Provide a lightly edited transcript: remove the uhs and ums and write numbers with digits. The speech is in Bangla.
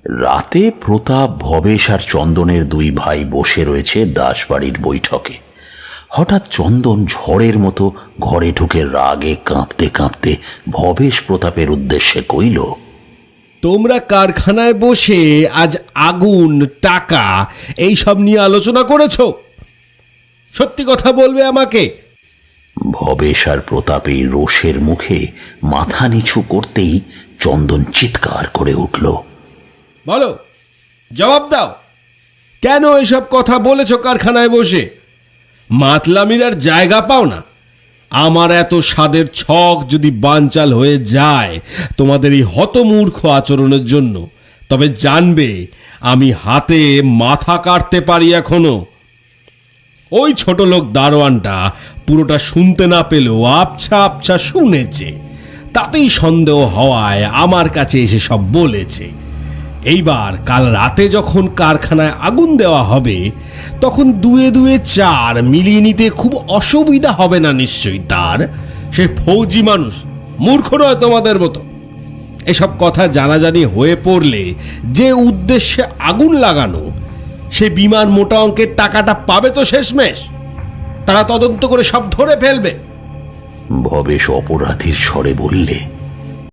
রাতে প্রতাপ, ভবেশ আর চন্দনের দুই ভাই বসে রয়েছে দাসবাড়ির বৈঠকে। হঠাৎ চন্দন ঝড়ের মতো ঘরে ঢুকে রাগে কাঁপতে কাঁপতে ভবেশ প্রতাপের উদ্দেশ্যে কইল, তোমরা কারখানায় বসে আজ আগুন, টাকা এই সব নিয়ে আলোচনা করেছ? সত্যি কথা বলবে আমাকে। ভবেশ আর প্রতাপ এই রোষের মুখে মাথা নিচু করতেই চন্দন চিৎকার করে উঠল, বলো, জবাব দাও, কেন এসব কথা বলেছ কারখানায় বসে? মাতলামির আর জায়গা পাও না? আমার এত স্বাদের ছক যদি বানচাল হয়ে যায় তোমাদের এই হতমূর্খ আচরণের জন্য, তবে জানবে আমি হাতে মাথা কাটতে পারি এখনো। ওই ছোট লোক দারোয়ানটা পুরোটা শুনতে না পেলেও আবছা আবছা শুনেছে, তাতেই সন্দেহ হওয়ায় আমার কাছে এসে সব বলেছে। এইবার কাল রাতে যখন কারখানায় আগুন দেওয়া হবে তখন দুয়ে দুয়ে চার মিলিয়ে নিতে খুব অসুবিধা হবে না নিশ্চয়ই তার। সে ফৌজি মানুষ, মূর্খ নয় তোমাদের মতো। এসব কথা জানাজানি হয়ে পড়লে যে উদ্দেশ্যে আগুন লাগানো, সে বিমান মোটা অঙ্কের টাকাটা পাবে তো শেষমেশ। তারা তদন্ত করে সব ধরে ফেলবে। ভবেশ অপরাধীর স্বরে বললে,